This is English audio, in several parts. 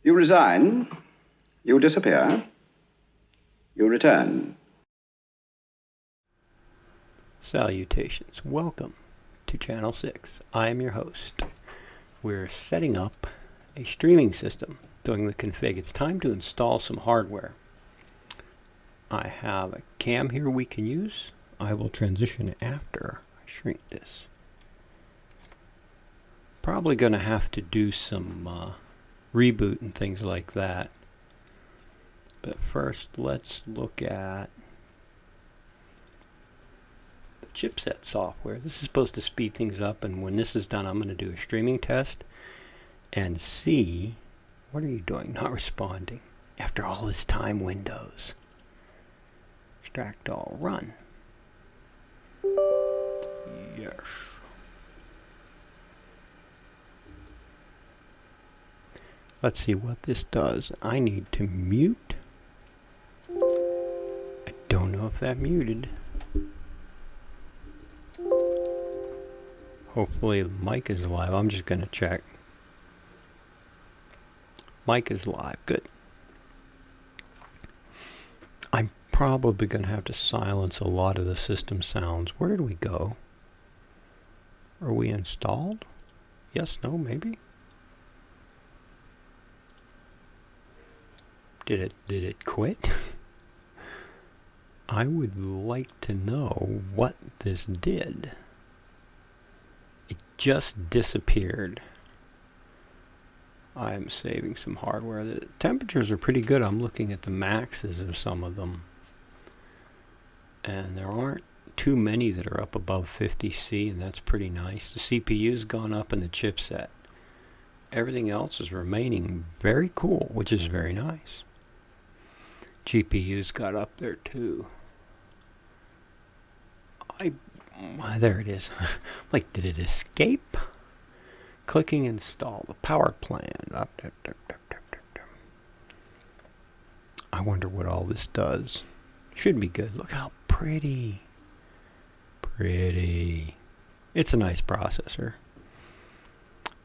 You resign, you disappear, you return. Salutations. Welcome to Channel 6. I am your host. We're setting up a streaming system, doing the config. It's time to install some hardware. I have a cam here we can use. I will transition after I shrink this. Probably going to have to do some reboot and things like that. But first, let's look at the chipset software. This is supposed to speed things up, and when this is done, I'm going to do a streaming test and see. What are you doing? Not responding. After all this time, Windows. Extract all, run. Yes. Let's see what this does. I need to mute. I don't know if that muted. Hopefully the mic is live. I'm just going to check. Mic is live. Good. I'm probably going to have to silence a lot of the system sounds. Where did we go? Are we installed? Yes, no, maybe? Did it quit? I would like to know what this did. It just disappeared. I'm saving some hardware. The temperatures are pretty good. I'm looking at the maxes of some of them. And there aren't too many that are up above 50C, and that's pretty nice. The CPU's gone up in the chipset. Everything else is remaining very cool, which is very nice. GPU's got up there too. There it is. Like, did it escape? Clicking install the power plan. I wonder what all this does. Should be good. Look how pretty. Pretty. It's a nice processor.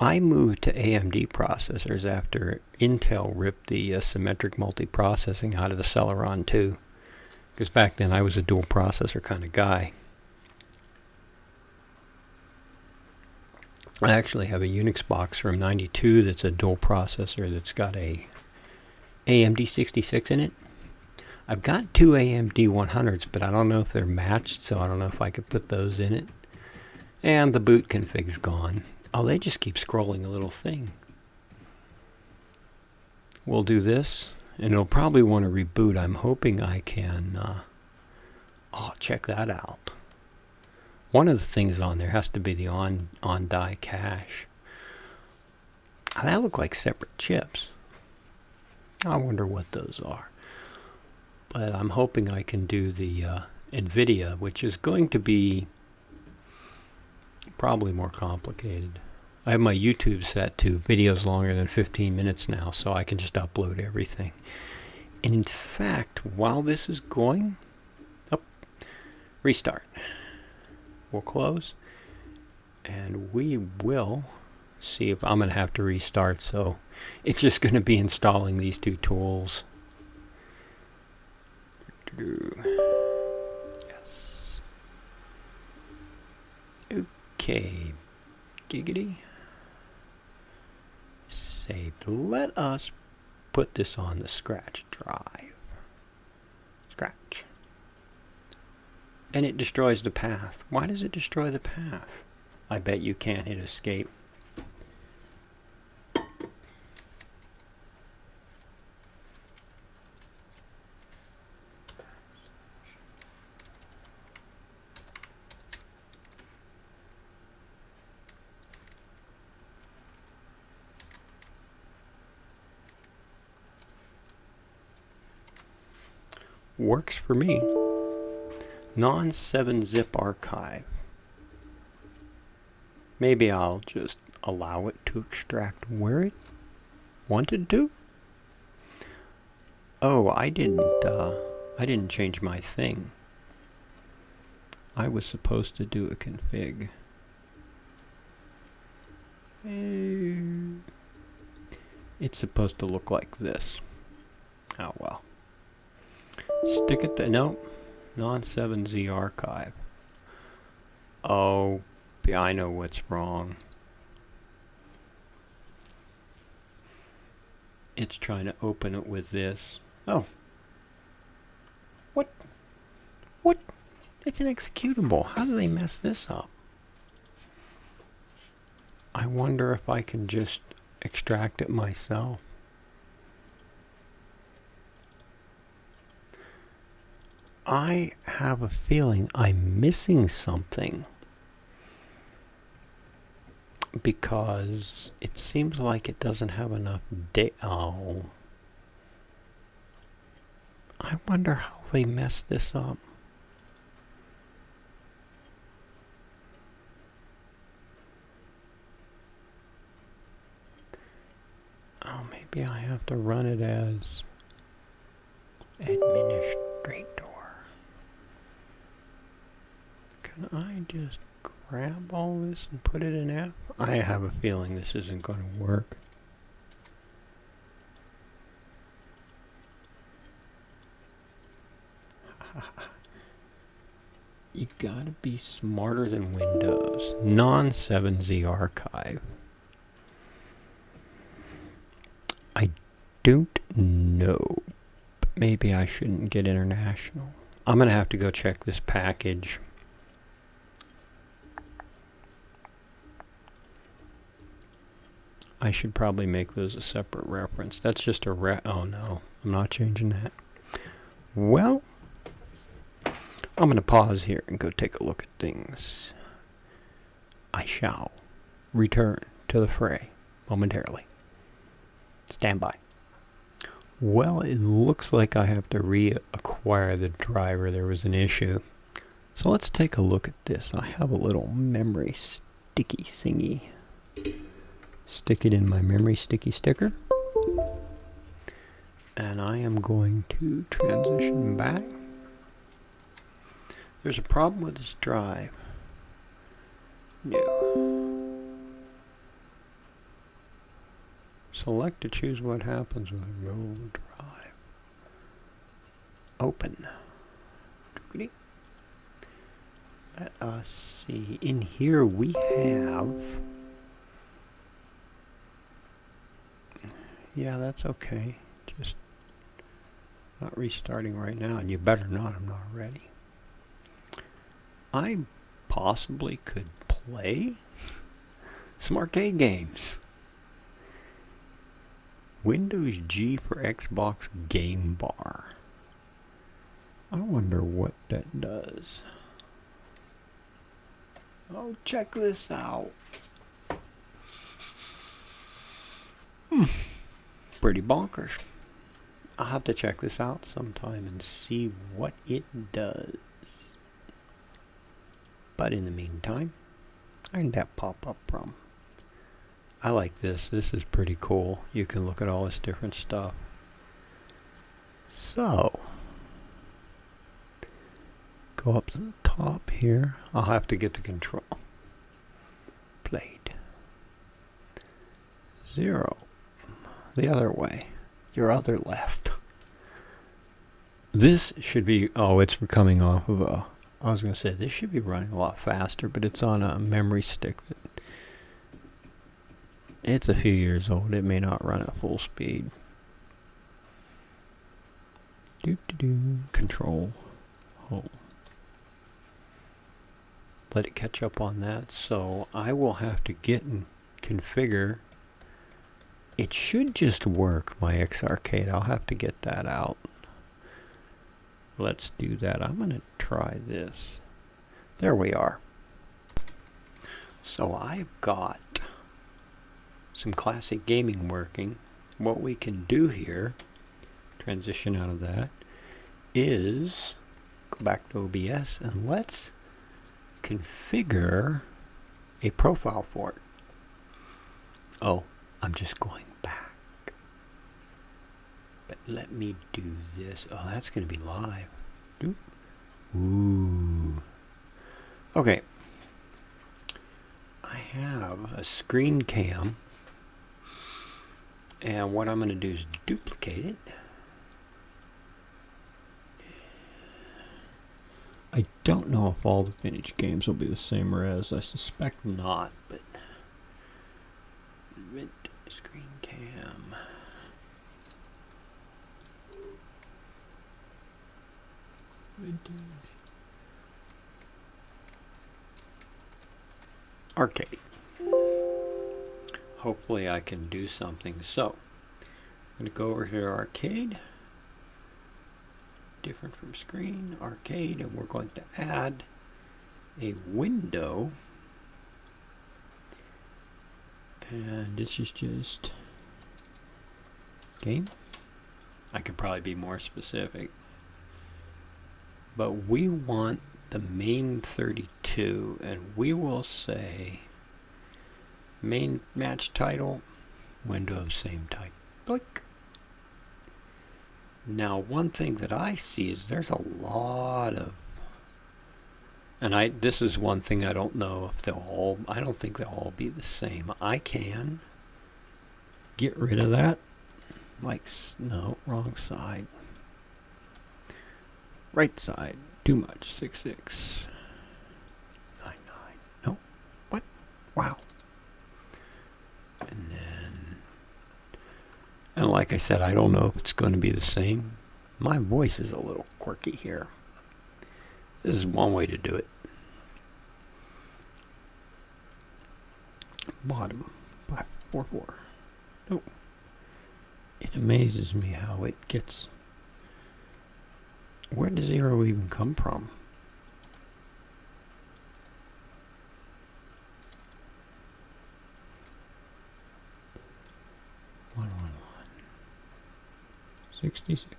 I moved to AMD processors after Intel ripped the symmetric multiprocessing out of the Celeron 2. Because back then I was a dual processor kind of guy. I actually have a Unix box from '92 that's a dual processor that's got a AMD 66 in it. I've got two AMD 100s, but I don't know if they're matched, so I don't know if I could put those in it. And the boot config's gone. Oh, they just keep scrolling a little thing. We'll do this, and it'll probably want to reboot. I'm hoping I can... oh, check that out. One of the things on there has to be the on-die cache. That look like separate chips. I wonder what those are. But I'm hoping I can do the NVIDIA, which is going to be probably more complicated. I have my YouTube set to videos longer than 15 minutes now, so I can just upload everything. And in fact, while this is going, restart. We'll close, and we will see if I'm going to have to restart, so it's just going to be installing these two tools. Yes. Okay. Giggity. Saved. Let us put this on the Scratch drive. Scratch. And it destroys the path. Why does it destroy the path? I bet you can't hit escape. Works for me. Non-7-zip archive. Maybe I'll just allow it to extract where it wanted to. Oh, I didn't change my thing. I was supposed to do a config. It's supposed to look like this. Oh well. Stick it there. Nope. Non-7Z archive. Oh, yeah, I know what's wrong. It's trying to open it with this. Oh. What? What? It's an executable. How do they mess this up? I wonder if I can just extract it myself. I have a feeling I'm missing something. Because it seems like it doesn't have enough data. Oh. I wonder how they messed this up. Oh, maybe I have to run it as administrator. Can I just grab all this and put it in app? I have a feeling this isn't going to work. You gotta be smarter than Windows. Non-7Z archive. I don't know. But maybe I shouldn't get international. I'm gonna have to go check this package. I should probably make those a separate reference. That's just a oh no, I'm not changing that. Well, I'm going to pause here and go take a look at things. I shall return to the fray momentarily. Stand by. Well, it looks like I have to reacquire the driver. There was an issue. So let's take a look at this. I have a little memory sticky thingy. Stick it in my memory sticky sticker. And I am going to transition back. There's a problem with this drive. No. Select to choose what happens with a no drive. Open. Let us see. In here we have... Yeah, that's okay. Just not restarting right now, and you better not. I'm not ready. I possibly could play some arcade games. Windows G for Xbox Game Bar. I wonder what that does. Oh, check this out. Pretty bonkers. I'll have to check this out sometime and see what it does. But in the meantime, I need that pop-up from. I like this. This is pretty cool. You can look at all this different stuff. So, go up to the top here. I'll have to get the control. Played. 0. The other way. Your other left. This should be... Oh, it's coming off of a... I was going to say, this should be running a lot faster, but it's on a memory stick. It's a few years old. It may not run at full speed. Control. Home. Let it catch up on that. So I will have to get and configure. It should just work, my Xarcade. I'll have to get that out. Let's do that. I'm going to try this. There we are. So I've got some classic gaming working. What we can do here, transition out of that, is go back to OBS and let's configure a profile for it. Oh, I'm just going back. But let me do this. Oh, that's going to be live. Ooh. Okay. I have a screen cam And what I'm going to do is duplicate it. I don't know if all the vintage games will be the same res. I suspect not, but Mint screen cam. Vintage. Arcade. Hopefully I can do something. So, I'm going to go over to arcade. Different from screen, arcade, and we're going to add a window. And this is just game. I could probably be more specific. But we want the main 32, and we will say main match title, window, same type. Click. Now, one thing that I see is there's a lot of, and this is one thing I don't know if I don't think they'll all be the same. I can get rid of that. No, wrong side. Right side, too much, 6699. No, what? Wow. And then, and like I said, I don't know if it's going to be the same. My voice is a little quirky here. This is one way to do it. Bottom, 544. Nope. It amazes me how it gets. Where does 0 even come from? One, 66.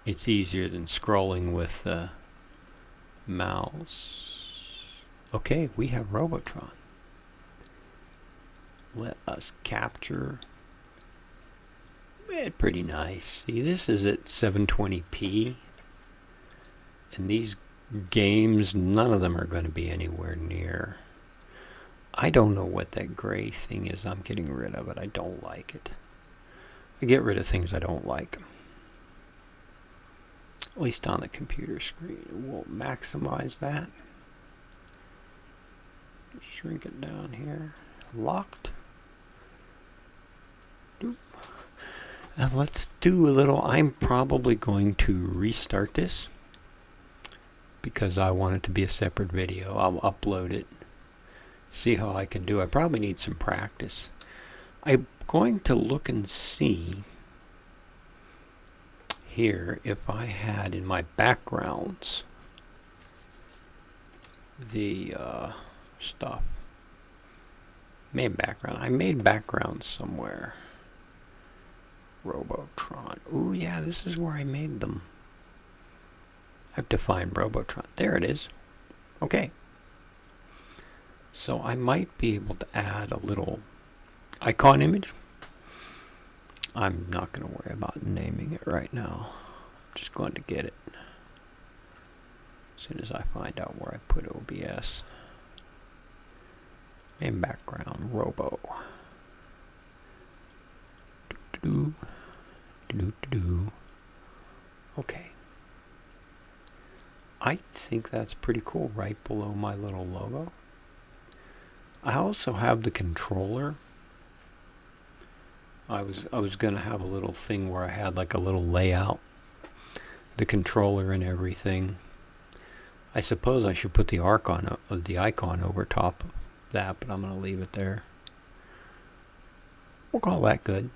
It's easier than scrolling with the mouse. Okay, we have Robotron. Let us capture it. Pretty nice. See, this is at 720p. And these games, none of them are going to be anywhere near. I don't know what that gray thing is. I'm getting rid of it. I don't like it. I get rid of things I don't like. At least on the computer screen. We'll maximize that. Shrink it down here. Locked. Doop. And let's do a little. I'm probably going to restart this because I want it to be a separate video. I'll upload it. See how I can do. I probably need some practice. I'm going to look and see here if I had in my backgrounds the stuff. Made background. I made backgrounds somewhere. Robotron. Ooh, yeah, this is where I made them. I have to find Robotron. There it is. Okay. So I might be able to add a little icon image. I'm not going to worry about naming it right now. I'm just going to get it. As soon as I find out where I put OBS. And background, Robo. Okay. I think that's pretty cool right below my little logo. I also have the controller. I was going to have a little thing where I had like a little layout. The controller and everything. I suppose I should put the icon over top of that, but I'm going to leave it there. We'll call that good.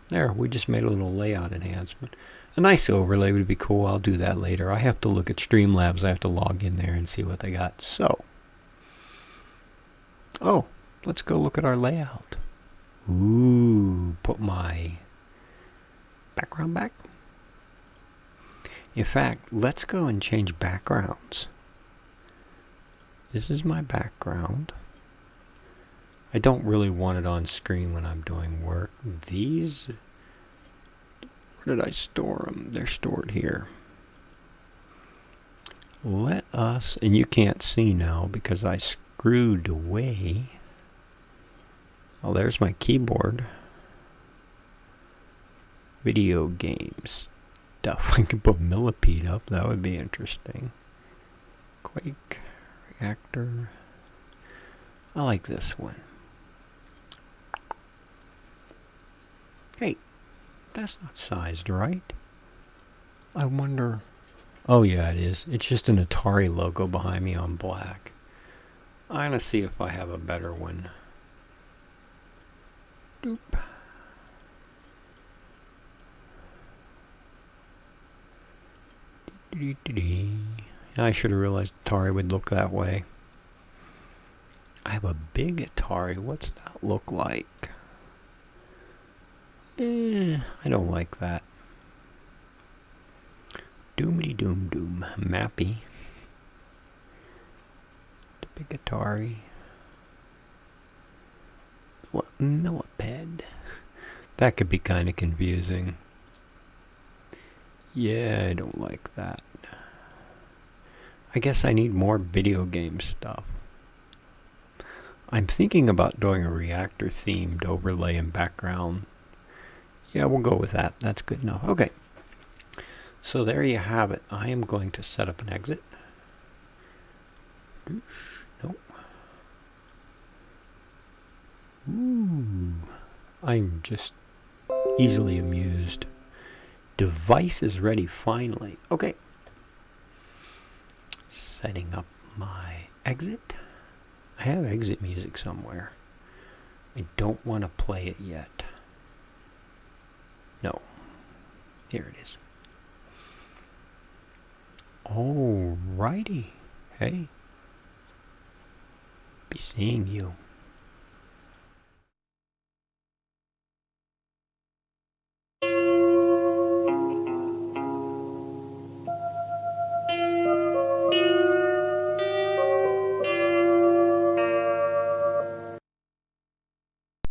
There, we just made a little layout enhancement. A nice overlay would be cool. I'll do that later. I have to look at Streamlabs. I have to log in there and see what they got. So, oh, let's go look at our layout. Ooh, put my background back. In fact, let's go and change backgrounds. This is my background. I don't really want it on screen when I'm doing work. These, where did I store them? They're stored here. Let us, and you can't see now because I screwed away. Oh, there's my keyboard. Video games stuff. I could put Millipede up. That would be interesting. Quake. Reactor. I like this one. Hey, that's not sized right. I wonder... Oh yeah, it is. It's just an Atari logo behind me on black. I'm gonna see if I have a better one. Doop. I should have realized Atari would look that way. I have a big Atari. What's that look like? I don't like that. Doomity doom doom. Mappy. The big Atari. Millipede. That could be kind of confusing. Yeah, I don't like that. I guess I need more video game stuff. I'm thinking about doing a reactor themed overlay and background. Yeah, we'll go with that. That's good enough. Okay. So there you have it. I am going to set up an exit. Nope. Ooh. I'm just easily amused. Device is ready finally. Okay. Setting up my exit. I have exit music somewhere. I don't want to play it yet. No. Here it is. Alrighty. Hey. Be seeing you.